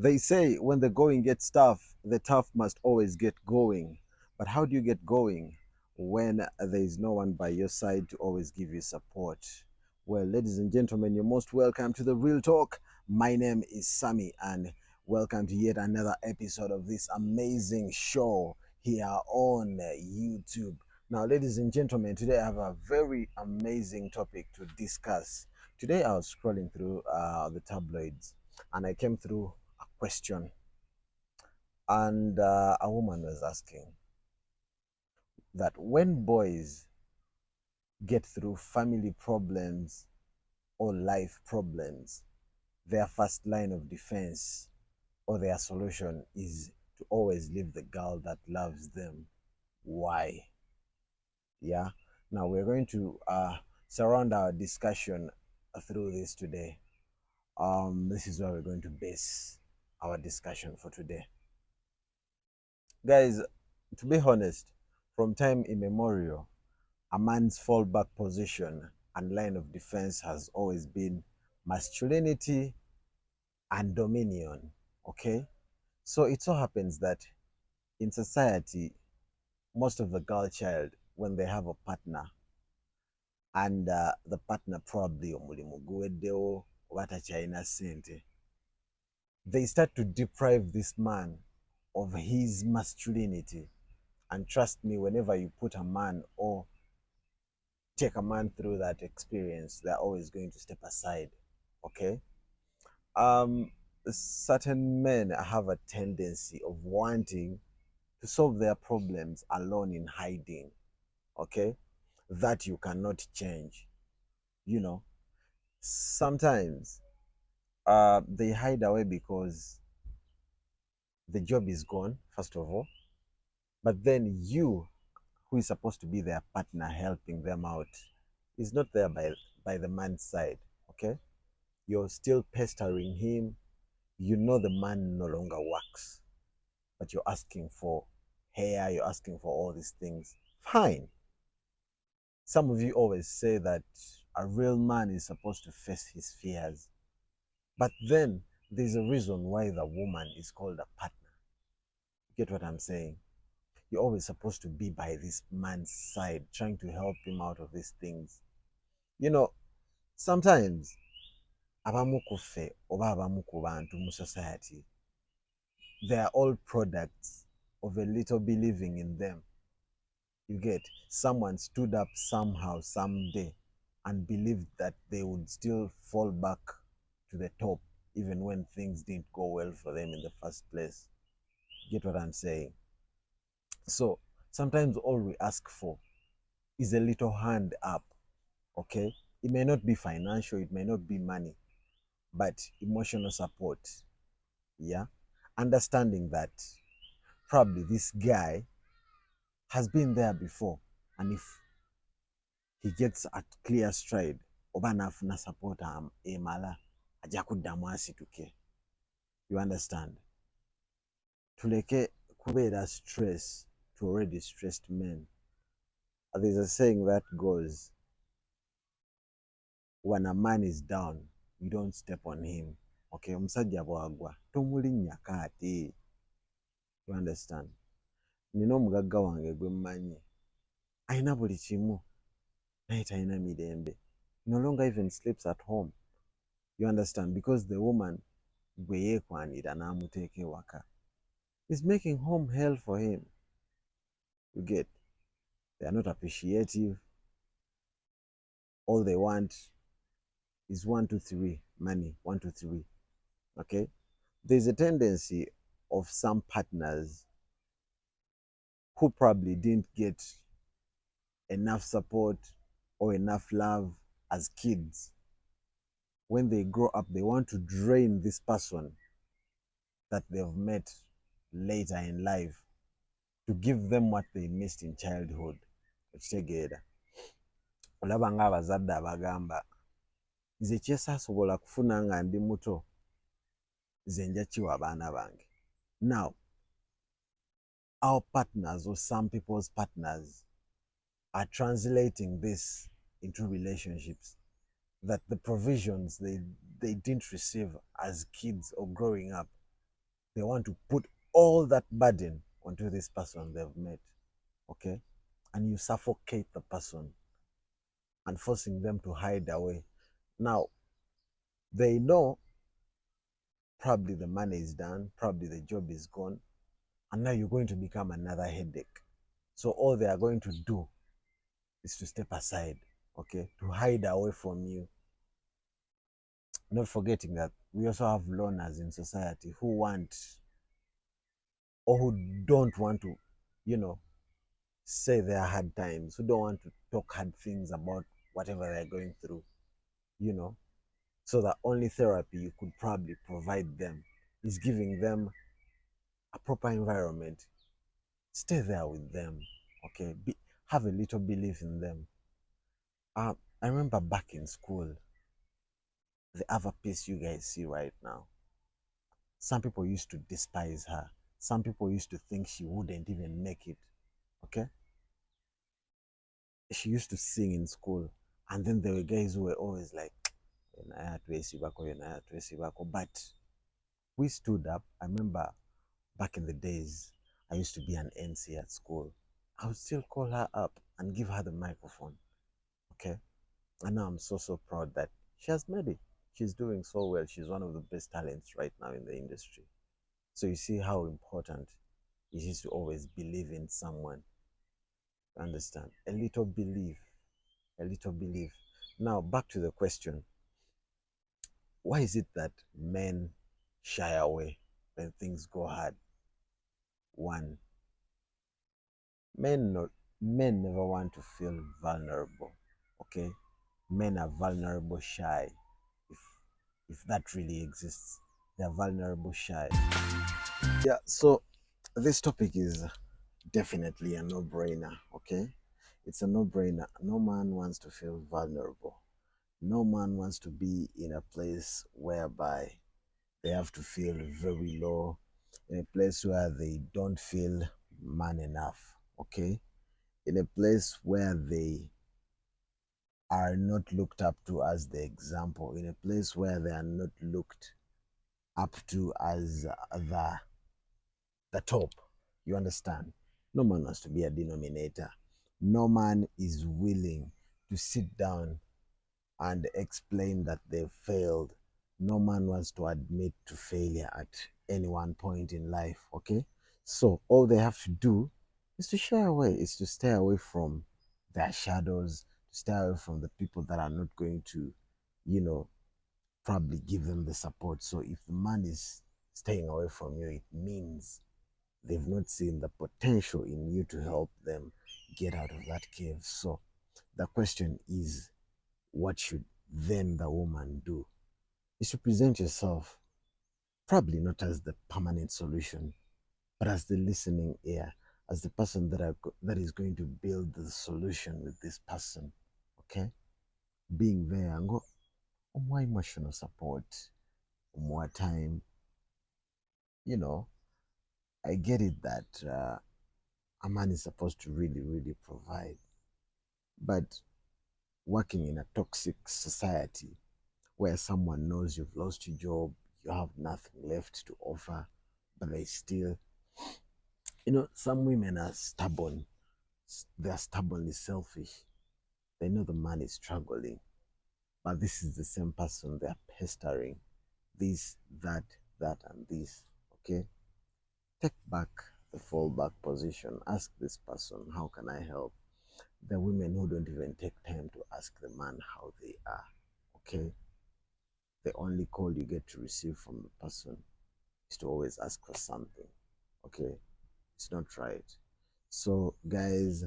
They say when the going gets tough, the tough must always get going. But how do you get going when there is no one by your side to always give you support? Well, ladies and gentlemen, you're most welcome to the Real Talk. My name is Sammy, and welcome to yet another episode of this amazing show here on YouTube. Now, ladies and gentlemen, today I have a very amazing topic to discuss. Today I was scrolling through the tabloids and I came through a question, and a woman was asking that when boys get through family problems or life problems, their first line of defense or their solution is to always leave the girl that loves them. Why? Yeah. Now we're going to surround our discussion through this today. This is where we're going to base our discussion for today. Guys, to be honest, from time immemorial, a man's fallback position and line of defense has always been masculinity and dominion. Okay? So it so happens that in society, most of the girl child, when they have a partner, and the partner probably omulimu guweddewo oba takyalina ssente, they start to deprive this man of his masculinity. And trust me, whenever you put a man or take a man through that experience, they're always going to step aside. Okay? Um, certain men have a tendency of wanting to solve their problems alone in hiding. Okay? That you cannot change. You know, sometimes they hide away because the job is gone, first of all. But then you, who is supposed to be their partner helping them out, is not there by the man's side. Okay? You're still pestering him. You know the man no longer works, but you're asking for hair, you're asking for all these things. Fine. Some of you always say that a real man is supposed to face his fears, but then there's a reason why the woman is called a partner. You get what I'm saying? You're always supposed to be by this man's side, trying to help him out of these things. You know, sometimes abamu ku ffe oba abamu ku bantu mu society, they are all products of a little believing in them. You get, someone stood up somehow someday and believed that they would still fall back to the top even when things didn't go well for them in the first place. Get what I'm saying? So sometimes all we ask for is a little hand up. Okay? It may not be financial, it may not be money, but emotional support. Yeah? Understanding that probably this guy has been there before, and if he gets a clear stride oba nafuna support emala ajja kuddamu asituke. You understand? Tuleke kubeera stress to already stressed men. There's a saying that goes, when a man is down, you don't step on him. Okay, omusajja bwagwa tomulinnyako ate. You understand? Nina omugagga wange gwe mmanyi alina buli kimu naye talina mirembe. No longer even sleeps at home. You understand? Because the woman gwe yeekwanira n'amuteeka ewaka is making home hell for him. You get? They are not appreciative. All they want is 1, 2, 3 money. 1, 2, 3. Okay? There's a tendency of some partners who probably didn't get enough support or enough love as kids. When they grow up, they want to drain this person that they've met later in life to give them what they missed in childhood. Okitegeera? Olaba ng'abazadde abagamba nze kyesaasobola kufuna nga ndi muto nze nja kiwa abaana bange. Now, our partners or some people's partners are translating this into relationships, that the provisions they didn't receive as kids or growing up, They want to put all that burden onto this person they've met, okay? And you suffocate the person and forcing them to hide away. Now, they know probably the money is done, probably the job is gone, and now you're going to become another headache. So all they are going to do is to step aside, okay, to hide away from you. Not forgetting that we also have loners in society who want or who don't want to, you know, say their hard times, who don't want to talk hard things about whatever they're going through, you know. So the only therapy you could probably provide them is giving them a proper environment. Stay there with them, okay? Have a little belief in them. I remember back in school, the other piece you guys see right now. Some people used to despise her. Some people used to think she wouldn't even make it, okay? She used to sing in school, and then there were guys who were always like, but we stood up. I remember back in the days, I used to be an NC at school. I would still call her up and give her the microphone, okay? And now I'm so proud that she has made it. She's doing so well. She's one of the best talents right now in the industry. So you see how important it is to always believe in someone. Understand? A little belief, a little belief. Now back to the question: why is it that men shy away when things go hard? One, men not men never want to feel vulnerable. Okay, men are vulnerable shy. If if that really exists, they're vulnerable shy. Yeah. So this topic is definitely a no-brainer. Okay, it's a no-brainer. No man wants to feel vulnerable. No man wants to be in a place whereby they have to feel very low, in a place where they don't feel man enough, okay? In a place where they are not looked up to as the example, in a place where they are not looked up to as the top. You understand? No man wants to be a denominator. No man is willing to sit down and explain that they've failed. No man wants to admit to failure at any one point in life, okay? So all they have to do is to shy away, is to stay away from their shadows, to stay away from the people that are not going to, you know, probably give them the support. So if the man is staying away from you, it means they've not seen the potential in you to help them get out of that cave. So the question is, what should then the woman do? Is to present yourself, probably not as the permanent solution, but as the listening ear, as the person that is going to build the solution with this person. Okay? Being there and go, more emotional support, more time. You know, I get it that a man is supposed to really provide, but working in a toxic society where someone knows you've lost your job, you have nothing left to offer, but they still, some women are stubborn. They're stubbornly selfish. They know the man is struggling, but this is the same person they're pestering. This, that, and this. Okay? Take back the fallback position. Ask this person, how can I help? The women who don't even take time to ask the man how they are. Okay? The only call you get to receive from the person is to always ask for something. Okay? It's not right. So, guys,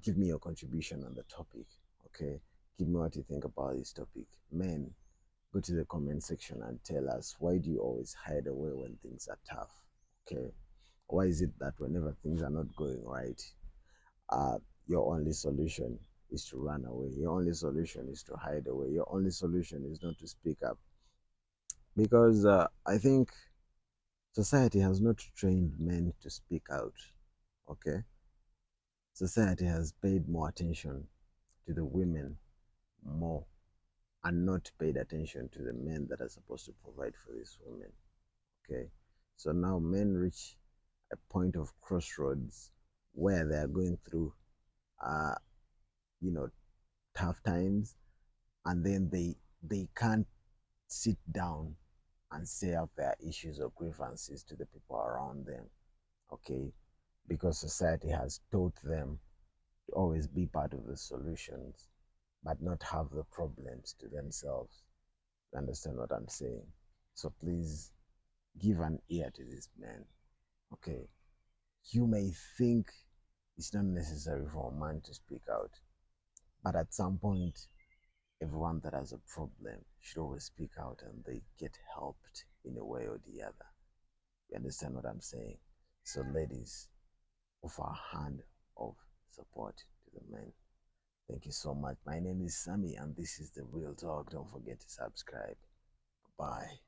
give me your contribution on the topic. Okay? Give me what you think about this topic. Men, go to the comment section and tell us, why do you always hide away when things are tough? Okay? Why is it that whenever things are not going right, uh, your only solution is to run away? Your only solution is to hide away. Your only solution is not to speak up. Because I think society has not trained men to speak out. Okay? Society has paid more attention to the women more and not paid attention to the men that are supposed to provide for these women. Okay? So now men reach a point of crossroads where they are going through, uh, you know, tough times, and then they can't sit down and say out their issues or grievances to the people around them. Okay, because society has taught them to always be part of the solutions, but not have the problems to themselves. You understand what I'm saying? So please give an ear to this man. Okay, you may think it's not necessary for a man to speak out, but at some point, everyone that has a problem should always speak out and they get helped in a way or the other. You understand what I'm saying? So, ladies, offer a hand of support to the men. Thank you so much. My name is Sammy, and this is the Real Talk. Don't forget to subscribe. Bye.